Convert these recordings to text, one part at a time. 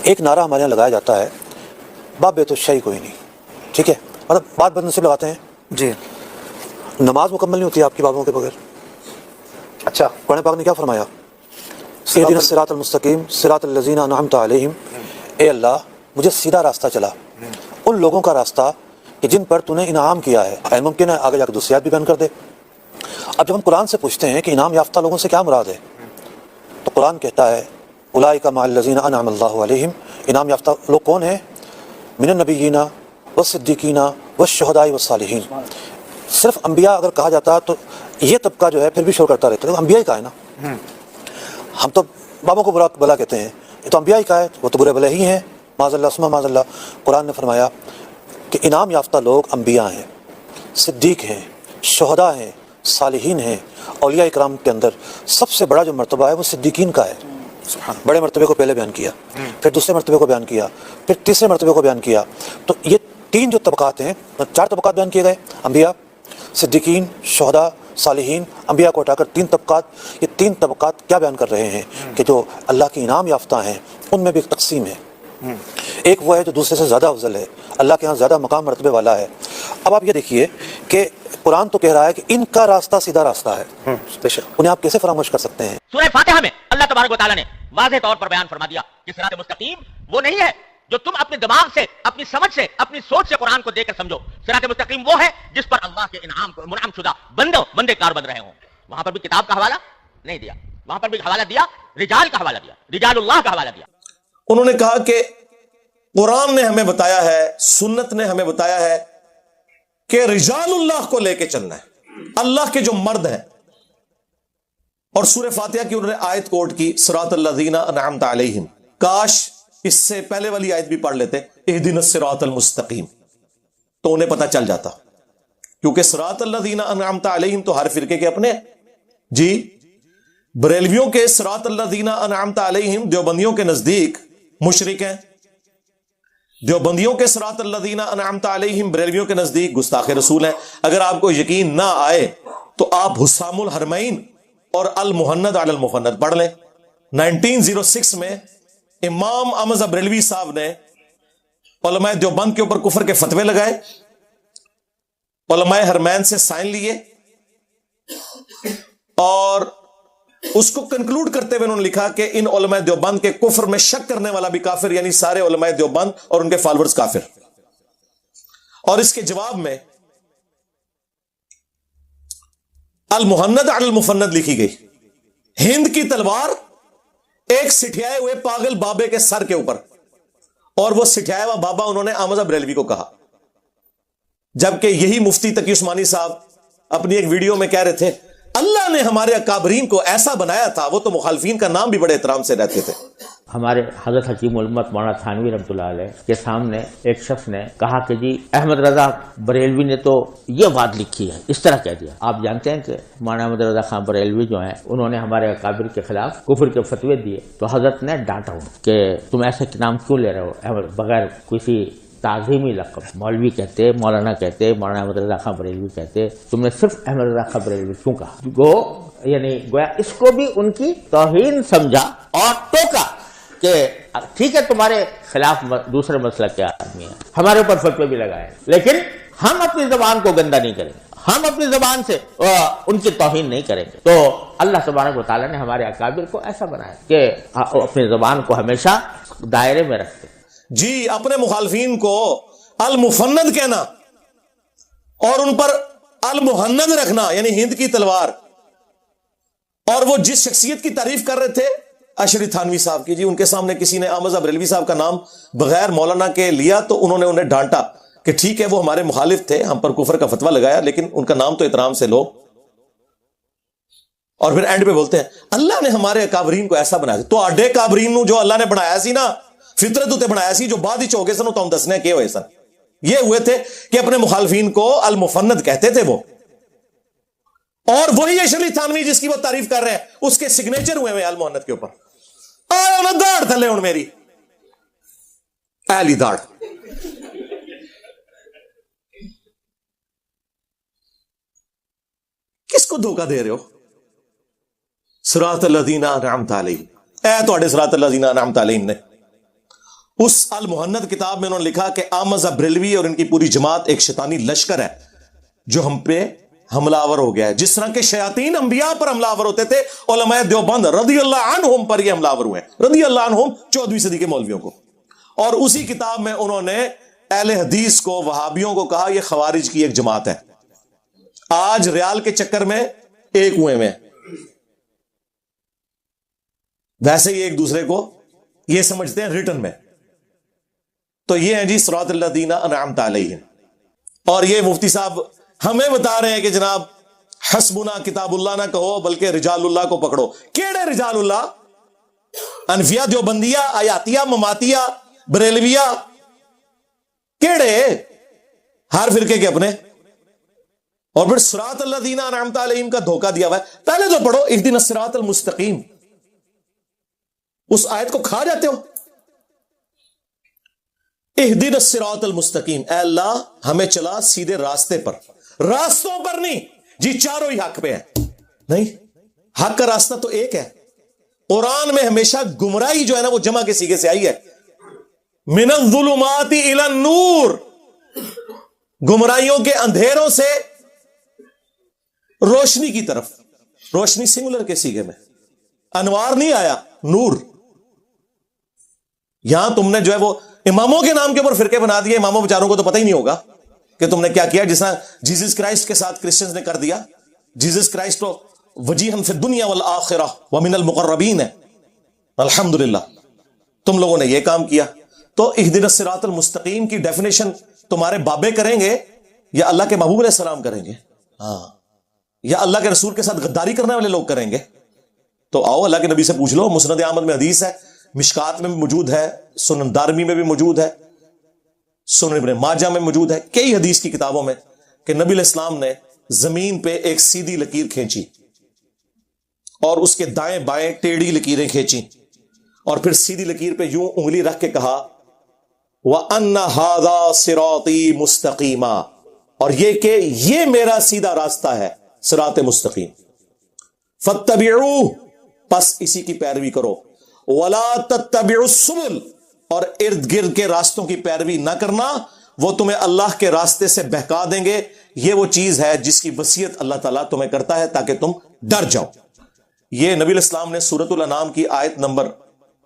ایک نعرہ ہمارے یہاں لگایا جاتا ہے، باب بیت الشعی کوئی نہیں، ٹھیک ہے، مطلب بات بدنصیب لگاتے ہیں جی نماز مکمل نہیں ہوتی آپ کی بابوں کے بغیر۔ اچھا قرآن پاک نے کیا فرمایا؟ اہدنا الصراط المستقیم صراط الذین انعمت علیہم، اے اللہ مجھے سیدھا راستہ چلا، ان لوگوں کا راستہ کہ جن پر تو نے انعام کیا ہے۔ ہے ممکن ہے آگے جا کے دوسری آیت بھی بیان کر دے۔ اب جب ہم قرآن سے پوچھتے ہیں کہ انعام یافتہ لوگوں سے کیا مراد ہے، تو قرآن کہتا ہے اولئک مع الذین انعم اللہ علیہم، انعام یافتہ لوگ کون ہیں؟ من النبیین والصدیقین والشہداء والصالحین۔ صرف انبیاء اگر کہا جاتا تو یہ طبقہ جو ہے پھر بھی شور کرتا رہتا ہے، انبیاء ہی کا ہے نا۔ ہم تو بابوں کو برا بلا کہتے ہیں، یہ تو انبیاء ہی کا ہے، وہ تو برے بھلے ہی ہیں، معاذ اللہ ثم معاذ اللہ۔ قرآن نے فرمایا کہ انعام یافتہ لوگ انبیاء ہیں، صدیق ہیں، شہداء ہیں، صالحین ہیں۔ اولیاء اکرام کے اندر سب سے بڑا جو مرتبہ ہے وہ صدیقین کا ہے۔ بڑے مرتبے کو پہلے بیان کیا، پھر دوسرے مرتبے کو بیان کیا، پھر تیسرے مرتبے کو بیان کیا۔ تو یہ تین جو طبقات ہیں، چار طبقات بیان کیے گئے، انبیاء، صدیقین، شہداء، صالحین۔ انبیاء کو ہٹا کر تین طبقات، یہ تین طبقات کیا بیان کر رہے ہیں کہ جو اللہ کے انعام یافتہ ہیں ان میں بھی ایک تقسیم ہے۔ ایک وہ ہے جو دوسرے سے زیادہ افضل ہے، اللہ کے ہاں زیادہ مقام مرتبے والا ہے۔ اب آپ یہ دیکھیے کہ قرآن تو کہہ رہا ہے کہ ان کا راستہ سیدھا راستہ ہے، انہیں آپ کیسے فراموش کر سکتے ہیں؟ سورہ فاتحہ میں اللہ تبارک و تعالیٰ نے واضح طور پر بیان فرما دیا کہ صراط مستقیم وہ نہیں ہے جو تم اپنے دماغ سے، اپنی سمجھ سے، اپنی سوچ سے قرآن کو دیکھ کر سمجھو۔ صراط مستقیم وہ ہے جس پر اللہ کے منعم شدہ بندے کار بن رہے ہوں۔ وہاں پر بھی کتاب کا حوالہ نہیں دیا، وہاں پر بھی حوالہ دیا رجال کا حوالہ دیا، رجال اللہ کا حوالہ دیا۔ انہوں نے کہا کہ قرآن نے ہمیں بتایا ہے، سنت نے ہمیں بتایا ہے کہ رجال اللہ کو لے کے چلنا ہے، اللہ کے جو مرد ہیں۔ اور سورہ فاتحہ کی انہوں نے آیت کوٹ کی، صراط الذین انعمت علیہم۔ کاش اس سے پہلے والی آیت بھی پڑھ لیتے، اہدنا الصراط المستقیم، تو انہیں پتہ چل جاتا، کیونکہ صراط الذین انعمت علیہم تو ہر فرقے کے اپنے۔ جی بریلویوں کے صراط الذین انعمت علیہم دیوبندیوں کے نزدیک مشرک ہیں، دیوبندیوں کے صراط الذین انعمت علیہم بریلویوں کے نزدیک گستاخ رسول ہیں۔ اگر آپ کو یقین نہ آئے تو آپ حسام الحرمین اور المحند علی المفند پڑھ لیں۔ 1906 میں امام احمد بریلوی صاحب نے علماء دیوبند کے اوپر کفر کے فتوے لگائے، علماء حرمین سے سائن لیے، اور اس کو کنکلوڈ کرتے ہوئے انہوں نے لکھا کہ ان علماء دیوبند کے کفر میں شک کرنے والا بھی کافر، یعنی سارے علماء دیوبند اور ان کے فالورز کافر۔ اور اس کے جواب میں المحند علی المفند لکھی گئی، ہند کی تلوار ایک سٹھیائے ہوئے پاگل بابے کے سر کے اوپر، اور وہ سٹھیایا ہوا بابا انہوں نے احمد بریلوی کو کہا، جبکہ یہی مفتی تقی عثمانی صاحب اپنی ایک ویڈیو میں کہہ رہے تھے اللہ نے ہمارے اکابرین کو ایسا بنایا تھا، وہ تو مخالفین کا نام بھی بڑے احترام سے رہتے تھے۔ ہمارے حضرت حکیم الامت مولانا تھانوی رحمۃ اللہ علیہ کے سامنے ایک شخص نے کہا کہ جی احمد رضا بریلوی نے تو یہ بات لکھی ہے، اس طرح کہہ دیا۔ آپ جانتے ہیں کہ مولانا احمد رضا خان بریلوی جو ہیں انہوں نے ہمارے اکابر کے خلاف کفر کے فتوے دیے، تو حضرت نے ڈانٹا کہ تم ایسے نام کیوں لے رہے ہو بغیر کسی تعظیمی لقب، مولوی کہتے، مولانا کہتے، مولانا احمد رضا خان بریلوی کہتے، تم نے صرف احمد رضا خان بریلوی کیوں کہا؟ یعنی گویا اس کو بھی ان کی توہین سمجھا اور ٹوکا کہ ٹھیک ہے تمہارے خلاف دوسرے مسلک کے آدمی ہیں، ہمارے اوپر فتوے بھی لگائے، لیکن ہم اپنی زبان کو گندا نہیں کریں گے، ہم اپنی زبان سے ان کی توہین نہیں کریں گے۔ تو اللہ تبارک و تعالیٰ نے ہمارے اکابر کو ایسا بنایا کہ اپنی زبان کو ہمیشہ دائرے میں رکھتے۔ جی اپنے مخالفین کو المفند کہنا اور ان پر المحند رکھنا، یعنی ہند کی تلوار، اور وہ جس شخصیت کی تعریف کر رہے تھے اشری تھانوی صاحب کی، جی ان کے سامنے کسی نے احمد بریلوی صاحب کا نام بغیر مولانا کے لیا تو انہوں نے انہیں ڈانٹا کہ ٹھیک ہے وہ ہمارے مخالف تھے، ہم پر کفر کا فتویٰ لگایا، لیکن ان کا نام تو احترام سے لو۔ اور پھر اینڈ پہ بولتے ہیں اللہ نے ہمارے اکابرین کو ایسا بنایا، تو آڈے کابرین جو اللہ نے بنایا سی نا، فطرت تے بنایا سی، جو بعد ہی چوکے سن تو ہم دسنے کے ہوئے سن، یہ ہوئے تھے کہ اپنے مخالفین کو المفند کہتے تھے وہ، اور وہی اشرف تھانوی جس کی وہ تعریف کر رہے ہیں اس کے سگنیچر ہوئے ہوئے المحند کے اوپر۔ آیا نا داڑھ تھلے ہوں میری ایلی داڑھ۔ کس کو دھوکہ دے رہے ہو؟ صراط الذین انعمت علیہم، اے تواڈے صراط الذین انعمت علیہم نے اس المہند کتاب میں انہوں نے لکھا کہ احمد بریلوی اور ان کی پوری جماعت ایک شیطانی لشکر ہے جو ہم پہ حملہ آور ہو گیا ہے، جس طرح کے شیاطین انبیاء پر حملہ آور ہوتے تھے، علماء دیوبند رضی اللہ عنہم پر یہ حملہ آور ہوئے ہیں، رضی اللہ عنہم 14ویں صدی کے مولویوں کو. اور اسی کتاب میں انہوں نے اہل حدیث کو، وہابیوں کو کہا یہ خوارج کی ایک جماعت ہے. آج ریال کے چکر میں ایک ہوئے میں، ویسے ہی ایک دوسرے کو یہ سمجھتے ہیں ریٹن میں. تو یہ ہیں جی صراط الذین انعمت علیہم. اور یہ مفتی صاحب ہمیں بتا رہے ہیں کہ جناب حسبنا کتاب اللہ نہ کہو بلکہ رجال اللہ کو پکڑو. کیڑے رجال اللہ؟ انفیہ، دیوبندیہ، آیاتیہ، مماتیہ، بریلویہ، کیڑے؟ ہر فرقے کے اپنے. اور پھر صراط الذین انعمت علیہم کا دھوکہ دیا ہوا ہے. پہلے تو پڑھو اہدنا الصراط المستقیم. اس آیت کو کھا جاتے ہو. اہدنا الصراط المستقیم، اے اللہ ہمیں چلا سیدھے راستے پر. راستوں پر نہیں جی، چاروں ہی حق پہ ہیں. نہیں، حق کا راستہ تو ایک ہے. قرآن میں ہمیشہ گمراہی جو ہے نا وہ جمع کے سیغے سے آئی ہے. من الظلمات الی النور، گمراہیوں کے اندھیروں سے روشنی کی طرف. روشنی سنگولر کے سیغے میں، انوار نہیں آیا، نور. یہاں تم نے جو ہے وہ اماموں کے نام کے اوپر فرقے بنا دیے. اماموں بیچاروں کو تو پتہ ہی نہیں ہوگا کہ تم نے کیا کیا. جس طرح جیزس کرائسٹ کے ساتھ کرسچنز نے کر دیا. جیزس کرائسٹ تو وجیہن فی الدنیا والآخرہ ومن المقربین ہے. الحمدللہ تم لوگوں نے یہ کام کیا. تو اہدنا الصراط المستقیم کی ڈیفینیشن تمہارے بابے کریں گے یا اللہ کے محبوب علیہ السلام کریں گے؟ ہاں، یا اللہ کے رسول کے ساتھ غداری کرنے والے لوگ کریں گے؟ تو آؤ اللہ کے نبی سے پوچھ لو. مسند احمد میں حدیث ہے، مشکات میں بھی موجود ہے، سنن دارمی میں بھی موجود ہے، سنن ابن ماجہ میں موجود ہے، کئی حدیث کی کتابوں میں، کہ نبی علیہ السلام نے زمین پہ ایک سیدھی لکیر کھینچی اور اس کے دائیں بائیں ٹیڑھی لکیریں کھینچی اور پھر سیدھی لکیر پہ یوں انگلی رکھ کے کہا وَأَنَّ هَذَا صِرَاطِي مُسْتَقِيمًا، اور یہ کہ یہ میرا سیدھا راستہ ہے، صراط مستقیم. فَاتَّبِعُوهُ، پس اسی کی پیروی کرو. وَلَا تَتَّبِعُوا السُّبُلَ، اور ارد گرد کے راستوں کی پیروی نہ کرنا، وہ تمہیں اللہ کے راستے سے بہکا دیں گے. یہ وہ چیز ہے جس کی وصیت اللہ تعالیٰ تمہیں کرتا ہے تاکہ تم ڈر جاؤ. یہ نبی علیہ السلام نے سورۃ الانعام کی آیت نمبر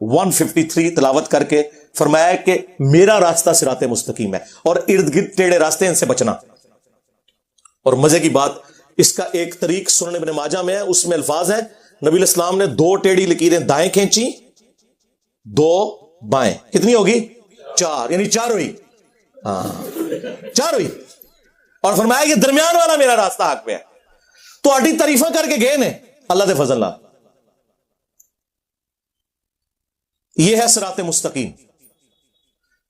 153 تلاوت کر کے فرمایا کہ میرا راستہ صراط مستقیم ہے اور ارد گرد ٹیڑے راستے ان سے بچنا. اور مزے کی بات، اس کا ایک طریق سنن ابن ماجہ میں ہے، اس میں الفاظ ہیں نبی علیہ السلام نے 2 ٹیڑھی لکیریں دائیں کھینچی، 2 بائیں، کتنی ہوگی؟ 4، یعنی چاروں ہی. ہاں، چاروں ہی. اور فرمایا کہ درمیان والا میرا راستہ حق پہ ہے. تو اڈی تعریفاں کر کے گئے نے اللہ دے فضل نال. یہ ہے صراط مستقیم.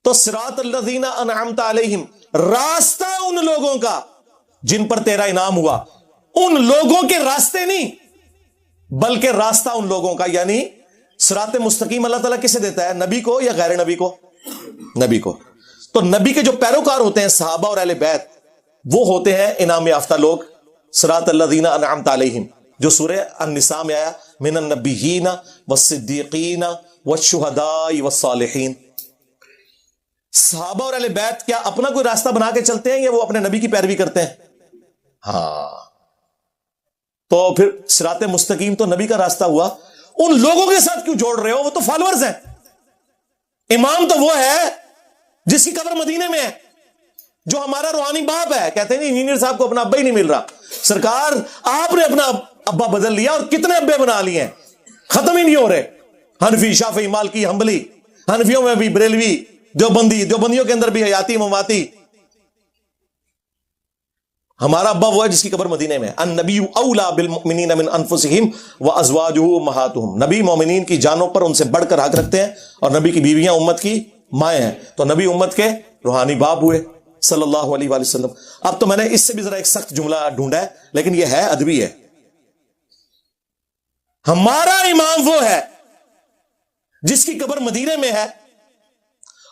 تو صراط الذین انعمت علیہم، راستہ ان لوگوں کا جن پر تیرا انعام ہوا. ان لوگوں کے راستے نہیں بلکہ راستہ ان لوگوں کا. یعنی صراط مستقیم اللہ تعالیٰ کسے دیتا ہے؟ نبی کو یا غیر نبی کو؟ نبی کو. تو نبی کے جو پیروکار ہوتے ہیں صحابہ اور اہل بیت، وہ ہوتے ہیں انعام یافتہ لوگ. صراط الذین انعمت علیہم جو سورہ النساء میں آیا، من النبیین والصدیقین والشہداء والصالحین. صحابہ اور اہل بیت کیا اپنا کوئی راستہ بنا کے چلتے ہیں یا وہ اپنے نبی کی پیروی کرتے ہیں؟ ہاں. تو پھر صراط مستقیم تو نبی کا راستہ ہوا. ان لوگوں کے ساتھ کیوں جوڑ رہے ہو؟ وہ تو فالورز ہیں. امام تو وہ ہے جس کی قبر مدینے میں ہے، جو ہمارا روحانی باپ ہے. کہتے ہیں انجینئر صاحب کو اپنا ابا ہی نہیں مل رہا. سرکار آپ نے اپنا ابا بدل لیا اور کتنے ابے بنا لیے ہیں، ختم ہی نہیں ہو رہے. حنفی، شافعی، مالکی، حنبلی، حنفیوں میں بھی بریلوی، دیوبندی، دیوبندیوں کے اندر بھی حیاتی، مماتی. ہمارا ابا وہ ہے جس کی قبر مدینے میں. النبی اولا بالمؤمنین من انفسہم وازواجہ امہاتہم، نبی مومنین کی جانوں پر ان سے بڑھ کر حق رکھتے ہیں اور نبی کی بیویاں امت کی مائیں ہیں. تو نبی امت کے روحانی باپ ہوئے صلی اللہ علیہ وآلہ وسلم. اب تو میں نے اس سے بھی ذرا ایک سخت جملہ ڈھونڈا ہے لیکن یہ ہے ادبی ہے. ہمارا امام وہ ہے جس کی قبر مدینے میں ہے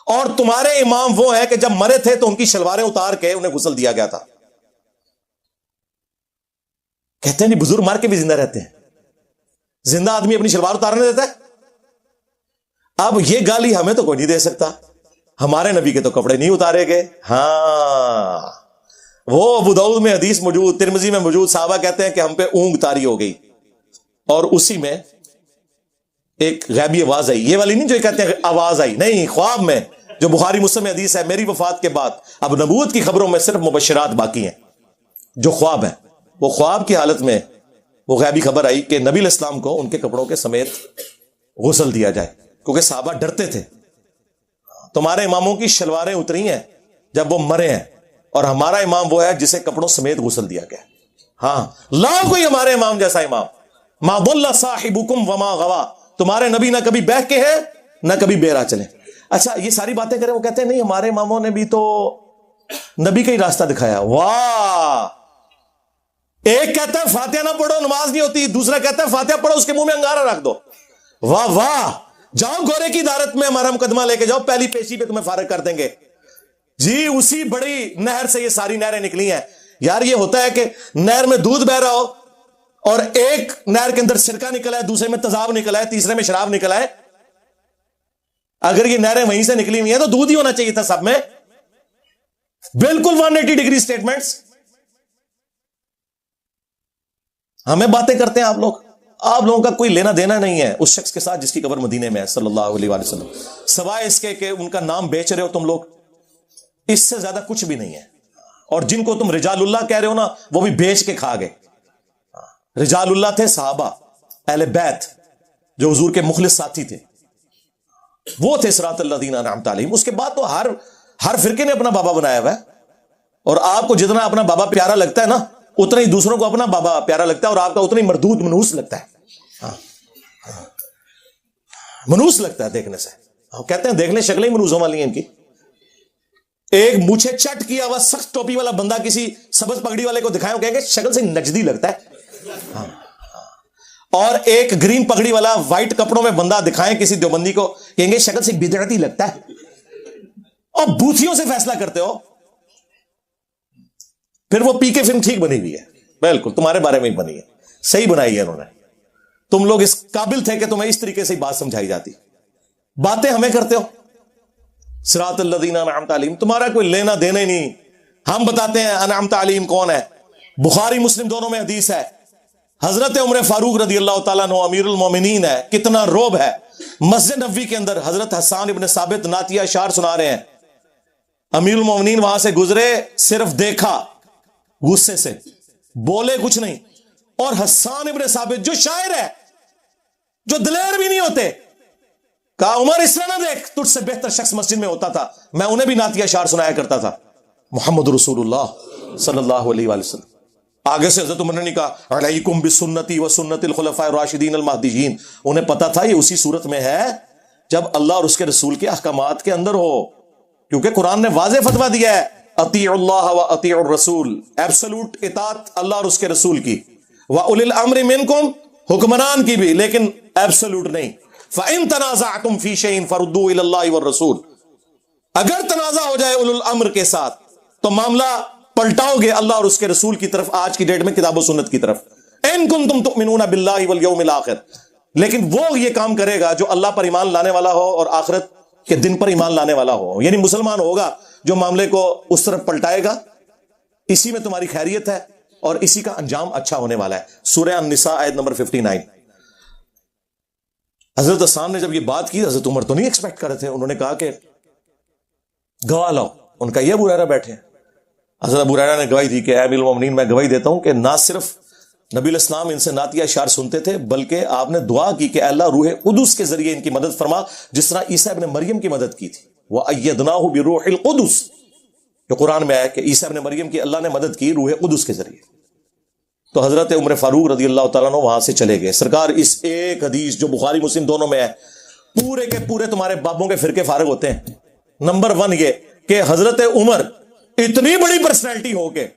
اور تمہارے امام وہ ہیں کہ جب مرے تھے تو ان کی شلواریں اتار کے انہیں غسل دیا گیا تھا. کہتے ہیں نہیں بزرگ مار کے بھی زندہ رہتے ہیں. زندہ آدمی اپنی شلوار اتارنے دیتا ہے؟ اب یہ گالی ہمیں تو کوئی نہیں دے سکتا، ہمارے نبی کے تو کپڑے نہیں اتارے گئے. ہاں وہ ابو داؤد میں حدیث موجود، ترمذی میں موجود، صحابہ کہتے ہیں کہ ہم پہ اونگ طاری ہو گئی اور اسی میں ایک غیبی آواز آئی. یہ والی نہیں جو کہتے ہیں آواز آئی، نہیں، خواب میں، جو بخاری مسلم میں حدیث ہے، میری وفات کے بعد اب نبوت کی خبروں میں صرف مبشرات باقی ہیں جو خواب ہیں. وہ خواب کی حالت میں وہ غیبی خبر آئی کہ نبی علیہ السلام کو ان کے کپڑوں کے سمیت غسل دیا جائے، کیونکہ صحابہ ڈرتے تھے. تمہارے اماموں کی شلواریں اتری ہیں جب وہ مرے ہیں، اور ہمارا امام وہ ہے جسے کپڑوں سمیت غسل دیا گیا. ہاں، لا کوئی ہمارے امام جیسا امام. ما ضل صاحبکم وما غوا، تمہارے نبی نہ کبھی بہک کے ہیں نہ کبھی بے راہ چلے. اچھا، یہ ساری باتیں کریں، وہ کہتے ہیں نہیں ہمارے اماموں نے بھی تو نبی کا ہی راستہ دکھایا. واہ! ایک کہتا ہے فاتحہ نہ پڑھو نماز نہیں ہوتی، دوسرا کہتا ہے فاتحہ پڑھو اس کے منہ میں انگارہ رکھ دو. واہ واہ! جاؤ گورے کی عدالت میں ہمارا مقدمہ لے کے جاؤ، پہلی پیشی پہ تمہیں فارغ کر دیں گے. جی اسی بڑی نہر سے یہ ساری نہریں نکلی ہیں. یار یہ ہوتا ہے کہ نہر میں دودھ بہ رہا ہو اور ایک نہر کے اندر سرکہ نکلا ہے، دوسرے میں تیزاب نکلا ہے، تیسرے میں شراب نکلا ہے. اگر یہ نہریں وہیں سے نکلی ہوئی ہیں تو دودھ ہی ہونا چاہیے تھا سب میں. بالکل 180 ڈگری سٹیٹمنٹس. ہمیں باتیں کرتے ہیں آپ لوگوں کا کوئی لینا دینا نہیں ہے اس شخص کے ساتھ جس کی قبر مدینے میں ہے صلی اللہ علیہ وآلہ وسلم، سوائے اس کے کہ ان کا نام بیچ رہے ہو تم لوگ. اس سے زیادہ کچھ بھی نہیں ہے. اور جن کو تم رجال اللہ کہہ رہے ہو نا، وہ بھی بیچ کے کھا گئے. رجال اللہ تھے صحابہ، اہل بیت، جو حضور کے مخلص ساتھی تھے، وہ تھے صراط الذین انعمت علیہم. اس کے بعد تو ہر فرقے نے اپنا بابا بنایا ہوا ہے. اور آپ کو جتنا اپنا بابا پیارا لگتا ہے نا، اتنا ہی دوسروں کو اپنا بابا پیارا لگتا ہے، اور آپ کا اتنا ہی مردود منوس لگتا ہے. منوس لگتا ہے دیکھنے سے. کہتے ہیں دیکھ لیں شکلیں ہی منوسوں والی ہیں ان کی. ایک مونچھیں چٹ کیا ہوا سخت ٹوپی والا بندہ کسی سبز پگڑی والے کو دکھائے، کہیں گے شکل سے نجدی لگتا ہے. اور ایک گرین پگڑی والا وائٹ کپڑوں میں بندہ دکھائیں کسی دیوبندی کو، کہیں گے شکل سے بدعتی لگتا ہے. اور بوتھیوں سے فیصلہ کرتے ہو. پھر وہ پی کے فلم ٹھیک بنی ہوئی ہے، بالکل تمہارے بارے میں ہی بنی ہے، صحیح بنائی ہے انہوں نے. تم لوگ اس قابل تھے کہ تمہیں اس طریقے سے بات سمجھائی جاتی. باتیں ہمیں کرتے ہو صراط الذین انعمت علیہم، تمہارا کوئی لینا دینا ہی نہیں. ہم بتاتے ہیں انعمت علیہم کون ہے. بخاری مسلم دونوں میں حدیث ہے، حضرت عمر فاروق رضی اللہ تعالیٰ عنہ امیر المومنین ہے. کتنا روب ہے. مسجد نبوی کے اندر حضرت حسان ابن ثابت نعتیہ اشعار سنا رہے ہیں. امیر المومنین وہاں سے گزرے، صرف دیکھا، غصے سے بولے کچھ نہیں. اور حسان ابن ثابت جو شاعر ہے، جو دلیر بھی نہیں ہوتے، کہا عمر اس طرح نہ دیکھ، تجھ سے بہتر شخص مسجد میں ہوتا تھا، میں انہیں بھی نعتیہ اشعار سنایا کرتا تھا. محمد رسول اللہ صلی اللہ علیہ وآلہ وسلم. آگے سے حضرت عمر نے کہا علیکم بسنتی و سنت الخلفاء الراشدین المہدیین. انہیں پتا تھا یہ اسی صورت میں ہے جب اللہ اور اس کے رسول کے احکامات کے اندر ہو، کیونکہ قرآن نے واضح فتویٰ دیا ہے اطیعوا اللہ و اطیعوا الرسول، ایبسولوٹ اطاعت اللہ اور اس کے رسول کی، وَأُولِي الْأَمْرِ مِنْكُمْ، حکمران کی بھی، لیکن ایبسولوٹ نہیں. فَإِن تَنَازَعْتُمْ فِي شَيْءٍ فَرُدُّوهُ إِلَى اللَّهِ وَالرَّسُولِ. اگر تنازع ہو جائے اولو الامر کے ساتھ تو معاملہ پلٹاؤ گے اللہ اور اس کے رسول کی طرف، آج کی ڈیٹ میں کتاب و سنت کی طرف. ان کنتم تؤمنون باللہ والیوم الاخر. لیکن وہ یہ کام کرے گا جو اللہ پر ایمان لانے والا ہو اور آخرت کے دن پر ایمان لانے والا ہو، یعنی مسلمان ہوگا جو معاملے کو اس طرف پلٹائے گا. اسی میں تمہاری خیریت ہے اور اسی کا انجام اچھا ہونے والا ہے. سورہ النساء آیت نمبر 59. حضرت حسان نے جب یہ بات کی، حضرت عمر تو نہیں ایکسپیکٹ کر رہے تھے. انہوں نے کہا کہ گواہ لاؤ. ان کا یہ ابو ہریرہ بیٹھے ہیں. حضرت ابو ہریرہ نے گواہی دی کہ اے امیر المومنین، میں گواہی دیتا ہوں کہ نہ صرف نبی علیہ السلام ان سے نعتیہ اشعار سنتے تھے، بلکہ آپ نے دعا کی کہ اے اللہ روح قدس کے ذریعے ان کی مدد فرما، جس طرح عیسیٰ ابن مریم کی مدد کی تھی. وَأَيَّدْنَاهُ بِرُوحِ الْقُدُسِ، جو قرآن میں آیا کہ عیسیٰ ابن مریم کی اللہ نے مدد کی روح قدس کے ذریعے. تو حضرت عمر فاروق رضی اللہ تعالیٰ عنہ وہاں سے چلے گئے. سرکار اس ایک حدیث جو بخاری مسلم دونوں میں ہے، پورے کے پورے تمہارے بابوں کے فرقے فارغ ہوتے ہیں. نمبر 1 یہ کہ حضرت عمر اتنی بڑی پرسنالٹی ہو کے،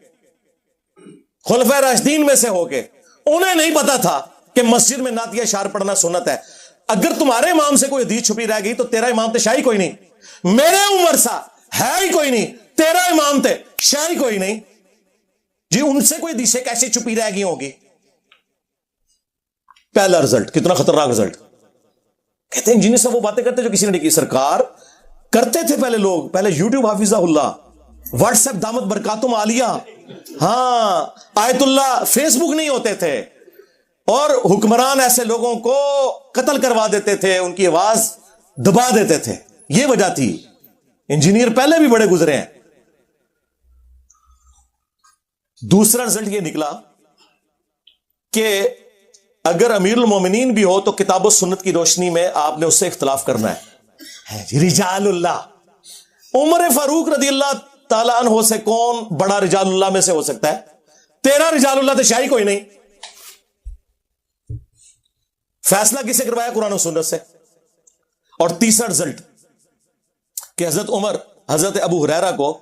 خلفائے راشدین میں سے ہو کے، انہیں نہیں پتا تھا کہ مسجد میں نعتیہ اشعار پڑھنا سنت ہے. اگر تمہارے امام سے کوئی حدیث چھپی رہ گئی تو تیرا امام تے شاہی کوئی نہیں. میرے عمر سا ہے ہی کوئی نہیں، تیرا امام تے شاہی کوئی نہیں. جی ان سے کوئی حدیثیں کیسے چھپی رہ گئی ہوگی؟ پہلا رزلٹ، کتنا خطرناک رزلٹ کہتے ہیں انجینئر صاحب وہ باتیں کرتے جو کسی نے نہیں کی. سرکار کرتے تھے پہلے لوگ, پہلے یوٹیوب حافظہ اللہ, واٹس ایپ دامت برکاتم عالیہ, ہاں آیت اللہ, فیس بک نہیں ہوتے تھے, اور حکمران ایسے لوگوں کو قتل کروا دیتے تھے, ان کی آواز دبا دیتے تھے. یہ وجہ تھی. انجینئر پہلے بھی بڑے گزرے ہیں. دوسرا رزلٹ یہ نکلا کہ اگر امیر المومنین بھی ہو تو کتاب و سنت کی روشنی میں آپ نے اس سے اختلاف کرنا ہے. رجال اللہ, عمر فاروق رضی اللہ تعالیٰ عنہ سے کون بڑا رجال اللہ میں سے ہو سکتا ہے؟ تیرا رجال اللہ تو شاہی کوئی نہیں. فیصلہ کسے کروایا؟ قرآن و سنت سے. اور تیسرا رزلٹ کہ حضرت عمر حضرت ابو ہریرہ کو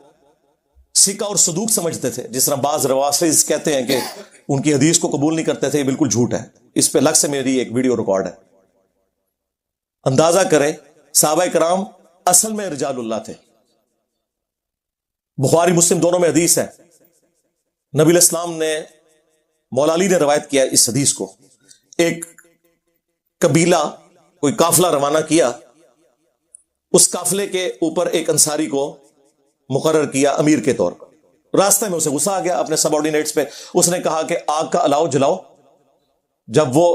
سکہ اور صدوق سمجھتے تھے, جس طرح بعض روافض کہتے ہیں کہ ان کی حدیث کو قبول نہیں کرتے تھے. یہ بالکل جھوٹ ہے. اس پہ الگ سے میری ایک ویڈیو ریکارڈ ہے. اندازہ کریں صحابہ کرام اصل میں رجال اللہ تھے. بخاری مسلم دونوں میں حدیث ہے. نبی علیہ السلام نے, مولا علی نے روایت کیا اس حدیث کو. ایک قبیلہ کوئی قافلہ روانہ کیا, اس قافلے کے اوپر ایک انصاری کو مقرر کیا امیر کے طور پر. راستے میں اسے غصہ آ گیا اپنے سب آرڈینیٹس پہ. اس نے کہا کہ آگ کا الاؤ جلاؤ. جب وہ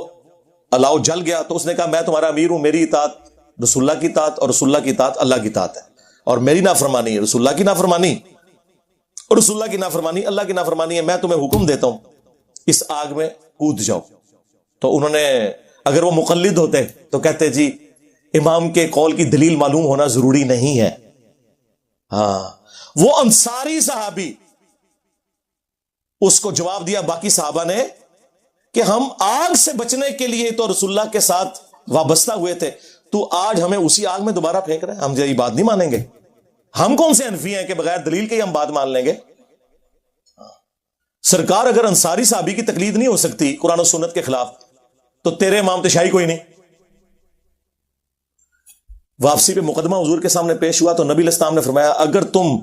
الاؤ جل گیا تو اس نے کہا میں تمہارا امیر ہوں, میری اطاعت رسول اللہ کی اطاعت, اور رسول اللہ کی اطاعت اللہ کی اطاعت ہے, اور میری نافرمانی رسول اللہ کی نافرمانی, اور رسول اللہ کی نافرمانی اللہ کی نافرمانی ہے. میں تمہیں حکم دیتا ہوں اس آگ میں کود جاؤ. تو انہوں نے, اگر وہ مقلد ہوتے تو کہتے جی امام کے قول کی دلیل معلوم ہونا ضروری نہیں ہے. ہاں, وہ انصاری صحابی اس کو جواب دیا باقی صحابہ نے کہ ہم آگ سے بچنے کے لیے تو رسول اللہ کے ساتھ وابستہ ہوئے تھے, تو آج ہمیں اسی آگ میں دوبارہ پھینک رہے ہیں. ہم یہ بات نہیں مانیں گے. ہم کون سے حنفی ہیں کہ بغیر دلیل کے ہی ہم بات مان لیں گے؟ سرکار اگر انصاری صحابی کی تقلید نہیں ہو سکتی قرآن و سنت کے خلاف, تو تیرے امام تو شاہی کوئی نہیں. واپسی پہ مقدمہ حضور کے سامنے پیش ہوا تو نبی علیہ السلام نے فرمایا اگر تم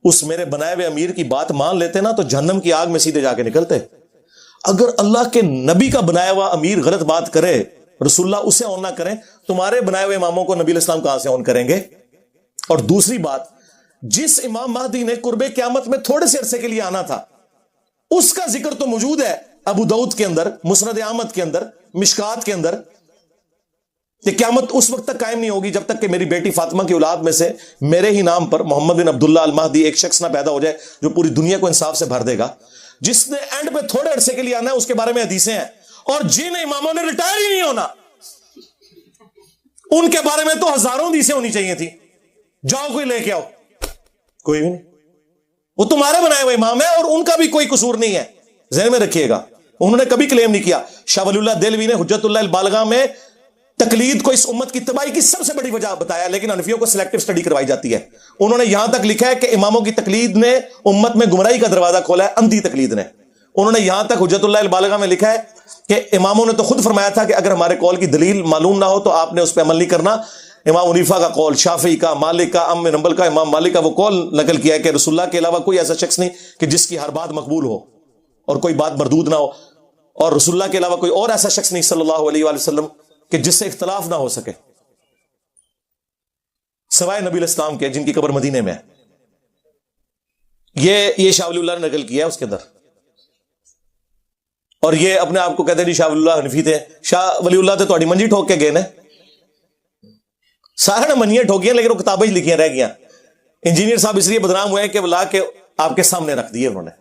اس میرے بنائے ہوئے امیر کی بات مان لیتے نا تو جہنم کی آگ میں سیدھے جا کے نکلتے. اگر اللہ کے نبی کا بنایا ہوا امیر غلط بات کرے, رسول اللہ اسے آن نہ کریں, تمہارے بنائے ہوئے اماموں کو نبی علیہ السلام کہاں سے آن کریں گے؟ اور دوسری بات, جس امام مہدی نے قرب قیامت میں تھوڑے سے عرصے کے لیے آنا تھا, اس کا ذکر تو موجود ہے ابو داؤد کے اندر, مسند احمد کے اندر, مشکات کے اندر. کہ قیامت اس وقت تک قائم نہیں ہوگی جب تک کہ میری بیٹی فاطمہ کی اولاد میں سے میرے ہی نام پر محمد بن عبداللہ المہدی ایک شخص نہ پیدا ہو جائے جو پوری دنیا کو انصاف سے بھر دے گا. جس نے اینڈ پہ تھوڑے عرصے کے لیے آنا ہے اس کے بارے میں حدیثیں ہیں, اور جن اماموں نے ریٹائر ہی نہیں ہونا ان کے بارے میں تو ہزاروں حدیثیں ہونی چاہیے تھی. جاؤ کوئی لے کے آؤ. کوئی بھی نہیں. وہ تمہارے بنائے ہوئے امام ہے اور ان کا بھی کوئی قصور نہیں ہے, ذہن میں رکھیے گا. انہوں نے کبھی کلیم نہیں کیا. شاہ ولی اللہ دہلوی نے حجت اللہ البالغہ میں تقلید کو اس امت کی تباہی کی سب سے بڑی وجہ بتایا, لیکن حنفیوں کو سلیکٹو سٹڈی کروائی جاتی ہے. انہوں نے یہاں تک لکھا ہے کہ اماموں کی تقلید نے امت میں گمراہی کا دروازہ کھولا ہے, اندھی تقلید نے. انہوں نے یہاں تک حجت اللہ البالغہ میں لکھا ہے کہ اماموں نے تو خود فرمایا تھا کہ اگر ہمارے قول کی دلیل معلوم نہ ہو تو آپ نے اس پہ عمل نہیں کرنا. امام حنیفہ کا قول, شافعی کا, مالک کا, ام بن حنبل کا, امام مالک کا وہ قول نقل کیا ہے کہ رسول اللہ کے علاوہ کوئی ایسا شخص نہیں کہ جس کی ہر بات مقبول ہو اور کوئی بات مردود نہ ہو, اور رسول اللہ کے علاوہ کوئی اور ایسا شخص نہیں صلی اللہ علیہ وآلہ وسلم کہ جس سے اختلاف نہ ہو سکے سوائے نبی علیہ السلام کے جن کی قبر مدینے میں ہے. یہ شاہ ولی اللہ نے نقل کیا ہے اس کے اندر. اور یہ اپنے آپ کو کہتے ہیں شاہ ولی اللہ حنفی تھے. شاہ ولی اللہ تو تھوڑی منجی ٹھوک کے گئے نا, سارے نے منجیاں ٹھوکی ہیں لیکن وہ کتابیں لکھیاں رہ گیا. انجینئر صاحب اس لیے بدنام ہوئے ہیں کہ وہ لا کے آپ کے سامنے رکھ دیے انہوں نے.